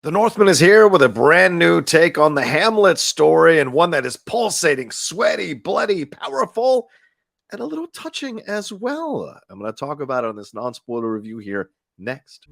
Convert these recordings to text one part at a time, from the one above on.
The Northman is here with a brand new take on the Hamlet story, and one that is pulsating, sweaty, bloody, powerful, and a little touching as well. I'm going to talk about it on this non-spoiler review here next.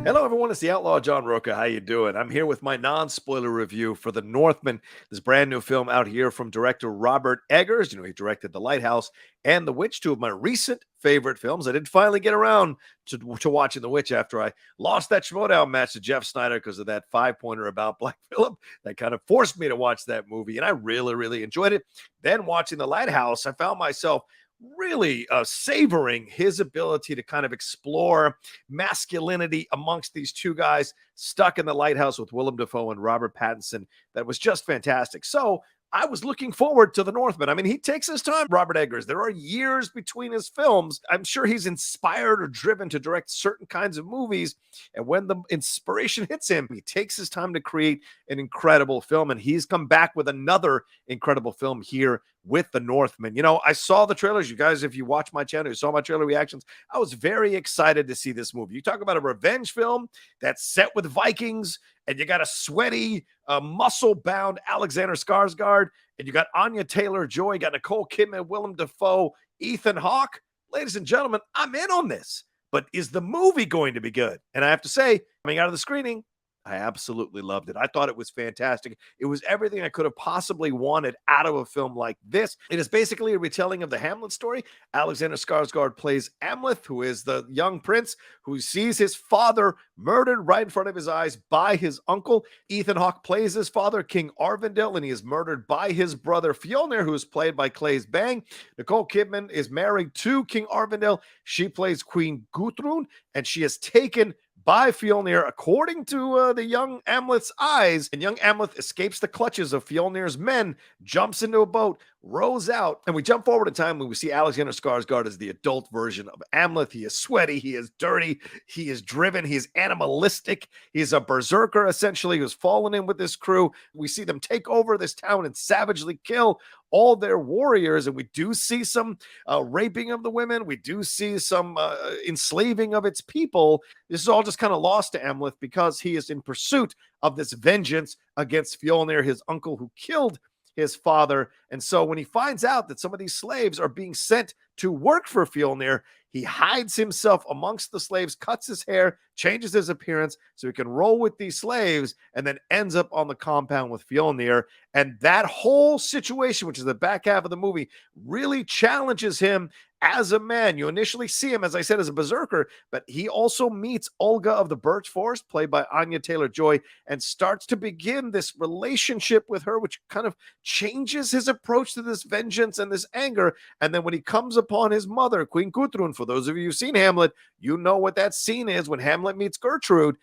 Hello, everyone. It's the Outlaw John Rocha. How you doing? I'm here with my non-spoiler review for The Northman, this brand new film out here from director Robert Eggers. He directed The Lighthouse and The Witch, two of my recent favorite films. I did finally get around to watching The Witch after I lost that Schmoedown match to Jeff Snyder because of that five-pointer about Black Phillip. That kind of forced me to watch that movie, and I really, really enjoyed it. Then watching The Lighthouse, I found myself really savoring his ability to kind of explore masculinity amongst these two guys stuck in the lighthouse with Willem Dafoe and Robert Pattinson. That was just fantastic. So I was looking forward to The Northman. I mean, he takes his time, Robert Eggers. There are years between his films. I'm sure he's inspired or driven to direct certain kinds of movies. And when the inspiration hits him, he takes his time to create an incredible film. And he's come back with another incredible film here with The Northman. I saw the trailers. You guys, if you watch my channel, you saw my trailer reactions. I was very excited to see this movie. You talk about a revenge film that's set with Vikings, and you got a sweaty, muscle-bound Alexander Skarsgård, and you got Anya Taylor-Joy, you got Nicole Kidman, Willem Dafoe, Ethan Hawke. Ladies and gentlemen, I'm in on this. But is the movie going to be good? And I have to say, coming out of the screening, I absolutely loved it. I thought it was fantastic. It was everything I could have possibly wanted out of a film like this. It is basically a retelling of the Hamlet story. Alexander Skarsgård plays Amleth, who is the young prince who sees his father murdered right in front of his eyes by his uncle. Ethan Hawke plays his father, King Arvindel, and he is murdered by his brother Fjolnir, who is played by Claes Bang. Nicole Kidman is married to King Arvindel. She plays Queen Gudrun, and she is taken by Fjolnir, according to the young Amleth's eyes. And young Amleth escapes the clutches of Fjolnir's men, jumps into a boat, rows out, and we jump forward in time when we see Alexander Skarsgård as the adult version of Amleth. He is sweaty, he is dirty, he is driven, he is animalistic, he's a berserker, essentially, who's fallen in with this crew. We see them take over this town and savagely kill all their warriors, and we do see some raping of the women. We do see some enslaving of its people. This is all just kind of lost to Amleth because he is in pursuit of this vengeance against Fjolnir, his uncle who killed his father. And so when he finds out that some of these slaves are being sent to work for Fjolnir, he hides himself amongst the slaves, cuts his hair, changes his appearance so he can roll with these slaves, and then ends up on the compound with Fjolnir. And that whole situation, which is the back half of the movie, really challenges him as a man. You initially see him, as I said, as a berserker, but he also meets Olga of the Birch Forest, played by Anya Taylor-Joy, and starts to begin this relationship with her, which kind of changes his approach to this vengeance and this anger. And then when he comes upon his mother, Queen Gudrun, for those of you who've seen Hamlet, you know what that scene is when Hamlet meets Gertrude.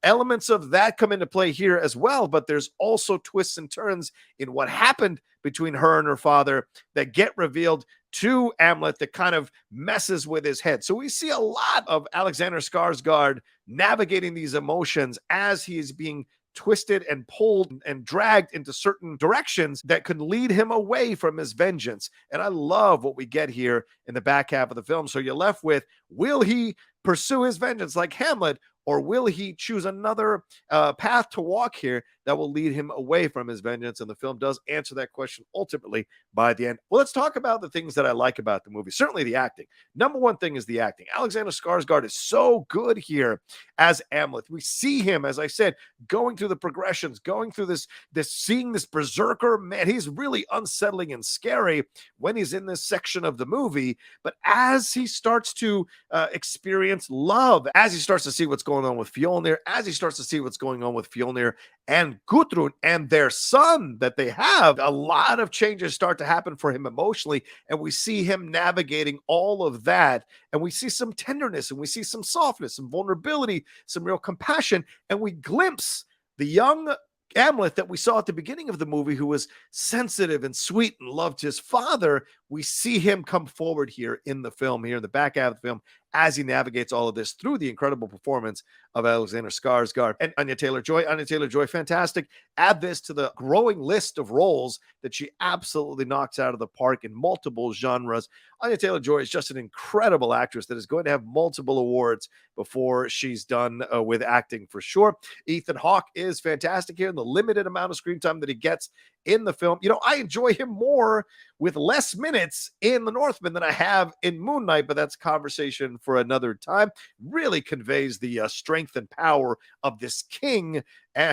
Elements of that come into play here as well, but there's also twists and turns in what happened between her and her father that get revealed to Amleth that kind of messes with his head. So we see a lot of Alexander Skarsgård navigating these emotions as he is being twisted and pulled and dragged into certain directions that could lead him away from his vengeance. And I love what we get here in the back half of the film. So you're left with, will he pursue his vengeance like Hamlet, or will he choose another path to walk here that will lead him away from his vengeance? And the film does answer that question ultimately by the end. Well, let's talk about the things that I like about the movie. Certainly the acting. Number one thing is the acting. Alexander Skarsgård is so good here as Amleth. We see him, as I said, going through the progressions, going through this seeing this berserker man. He's really unsettling and scary when he's in this section of the movie. But as he starts to experience love, as he starts to see what's going on with Fjolnir, as he starts to see what's going on with Fjolnir and Gudrun and their son that they have, a lot of changes start to happen for him emotionally, and we see him navigating all of that, and we see some tenderness, and we see some softness, some vulnerability, some real compassion, and we glimpse the young Amleth that we saw at the beginning of the movie, who was sensitive and sweet and loved his father. We see him come forward here in the film, here in the back half of the film, as he navigates all of this through the incredible performance of Alexander Skarsgård and Anya Taylor-Joy. Anya Taylor-Joy, fantastic. Add this to the growing list of roles that she absolutely knocks out of the park in multiple genres. Anya Taylor-Joy is just an incredible actress that is going to have multiple awards before she's done with acting for sure. Ethan Hawke is fantastic here in the limited amount of screen time that he gets in the film. I enjoy him more with less minutes in The Northman than I have in Moon Knight, but that's a conversation for another time. Really conveys the strength and power of this king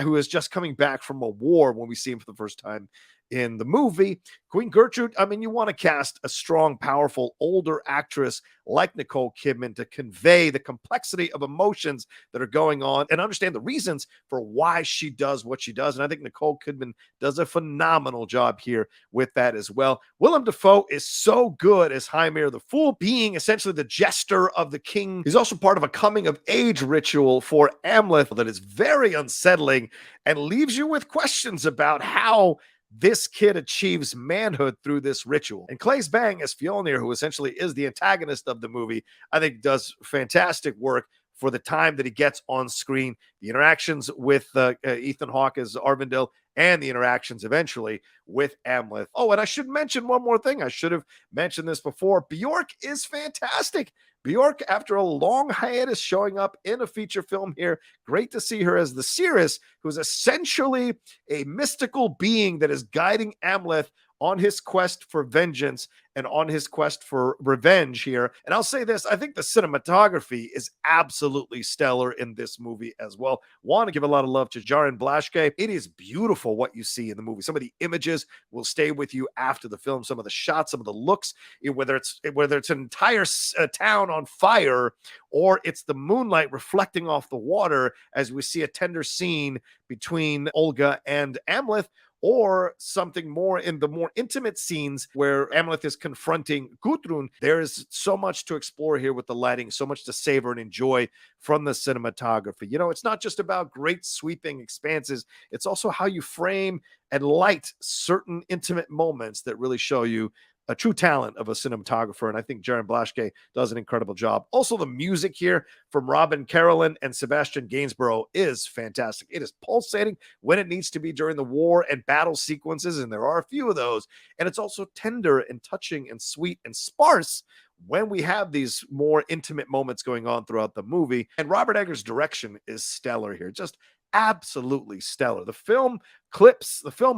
who is just coming back from a war when we see him for the first time in the movie. Queen Gertrude, I mean, you want to cast a strong, powerful, older actress like Nicole Kidman to convey the complexity of emotions that are going on and understand the reasons for why she does what she does. And I think Nicole Kidman does a phenomenal job here with that as well. Willem Dafoe is so good as Hymir the Fool, being essentially the jester of the king. He's also part of a coming-of-age ritual for Amleth that is very unsettling and leaves you with questions about how this kid achieves manhood through this ritual. And Claes Bang as Fjolnir, who essentially is the antagonist of the movie, I think does fantastic work for the time that he gets on screen. The interactions with Ethan Hawke as Arvindil and the interactions eventually with Amleth. Oh, and I should mention one more thing. I should have mentioned this before. Björk is fantastic. Björk, after a long hiatus, showing up in a feature film here. Great to see her as the Cirrus, who's essentially a mystical being that is guiding Amleth on his quest for vengeance and on his quest for revenge here. And I'll say this, I think the cinematography is absolutely stellar in this movie as well. Want to give a lot of love to Jarin Blaschke. It is beautiful what you see in the movie. Some of the images will stay with you after the film. Some of the shots, some of the looks, whether it's an entire town on fire or it's the moonlight reflecting off the water as we see a tender scene between Olga and Amleth, or something more in the more intimate scenes where Amleth is confronting Gudrun. There is so much to explore here with the lighting, so much to savor and enjoy from the cinematography. It's not just about great sweeping expanses. It's also how you frame and light certain intimate moments that really show you a true talent of a cinematographer, and I think Jarin Blaschke does an incredible job. Also, the music here from Robin Carolyn and Sebastian Gainsborough is fantastic. It is pulsating when it needs to be during the war and battle sequences, and there are a few of those, and it's also tender and touching and sweet and sparse when we have these more intimate moments going on throughout the movie. And Robert Eggers' direction is stellar here, just absolutely stellar. The film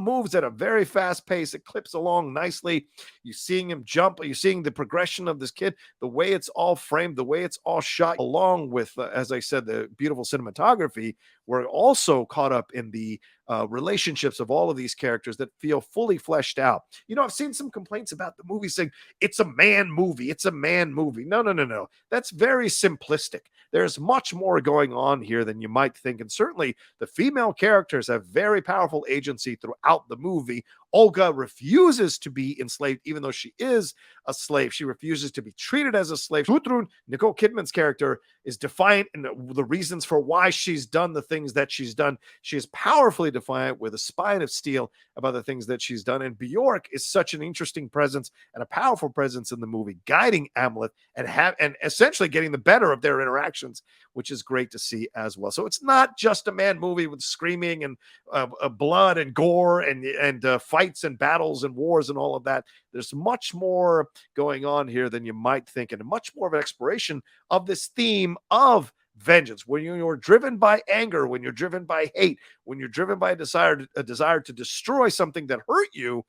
moves at a very fast pace. It clips along nicely. You're seeing him jump. You're seeing the progression of this kid, the way it's all framed, the way it's all shot, along with, as I said, the beautiful cinematography. We're also caught up in the relationships of all of these characters that feel fully fleshed out. I've seen some complaints about the movie saying it's a man movie. It's a man movie. No. That's very simplistic. There's much more going on here than you might think. And certainly the female characters have very powerful agency throughout the movie. Olga refuses to be enslaved, even though she is a slave. She refuses to be treated as a slave. Gudrun, Nicole Kidman's character, is defiant in the reasons for why she's done the things that she's done. She is powerfully defiant with a spine of steel about the things that she's done. And Björk is such an interesting presence and a powerful presence in the movie, guiding Amleth and essentially getting the better of their interactions, which is great to see as well. So it's not just a man movie with screaming and blood and gore and fights and battles and wars and all of that. There's much more going on here than you might think, and much more of an exploration of this theme of vengeance. When you're driven by anger, when you're driven by hate, when you're driven by a desire to destroy something that hurt you,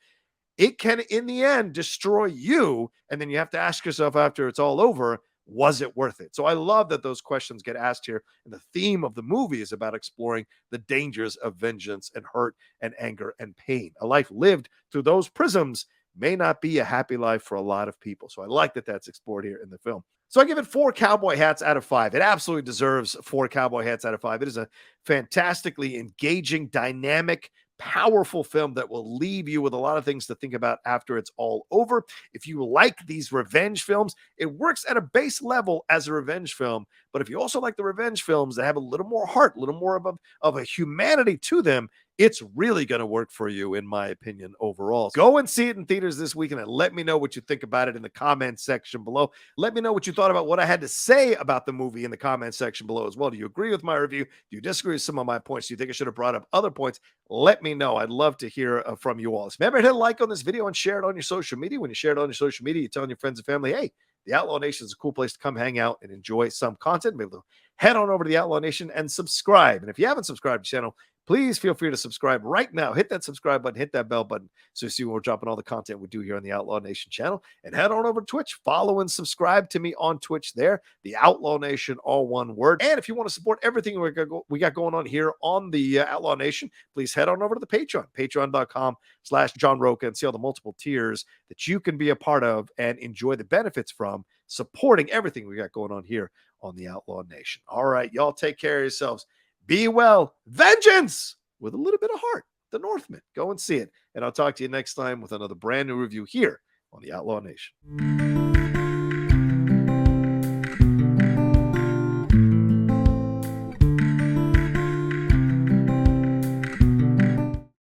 it can, in the end, destroy you. And then you have to ask yourself after it's all over, was it worth it? So I love that those questions get asked here. And the theme of the movie is about exploring the dangers of vengeance and hurt and anger and pain. A life lived through those prisms may not be a happy life for a lot of people. So I like that that's explored here in the film. So I give it 4 cowboy hats out of 5. It absolutely deserves 4 cowboy hats out of 5. It is a fantastically engaging, dynamic, powerful film that will leave you with a lot of things to think about after it's all over. If you like these revenge films, it works at a base level as a revenge film, But if you also like the revenge films that have a little more heart, a little more of a humanity to them, it's really going to work for you, in my opinion, overall. Go and see it in theaters this weekend and let me know what you think about it in the comment section below. Let me know what you thought about what I had to say about the movie in the comment section below as well. Do you agree with my review? Do you disagree with some of my points? Do you think I should have brought up other points? Let me know. I'd love to hear from you all. Remember to hit a like on this video and share it on your social media. When you share it on your social media, you're telling your friends and family, hey, the Outlaw Nation is a cool place to come hang out and enjoy some content. Maybe head on over to the Outlaw Nation and subscribe. And if you haven't subscribed to the channel, please feel free to subscribe right now. Hit that subscribe button, hit that bell button so you see when we're dropping all the content we do here on the Outlaw Nation channel. And head on over to Twitch. Follow and subscribe to me on Twitch there. The Outlaw Nation, all one word. And if you want to support everything we got going on here on the Outlaw Nation, please head on over to the Patreon, patreon.com/John Rocha, and see all the multiple tiers that you can be a part of and enjoy the benefits from supporting everything we got going on here on the Outlaw Nation. All right, y'all take care of yourselves. Be well. Vengeance with a little bit of heart. The Northman. Go and see it. And I'll talk to you next time with another brand new review here on the Outlaw Nation.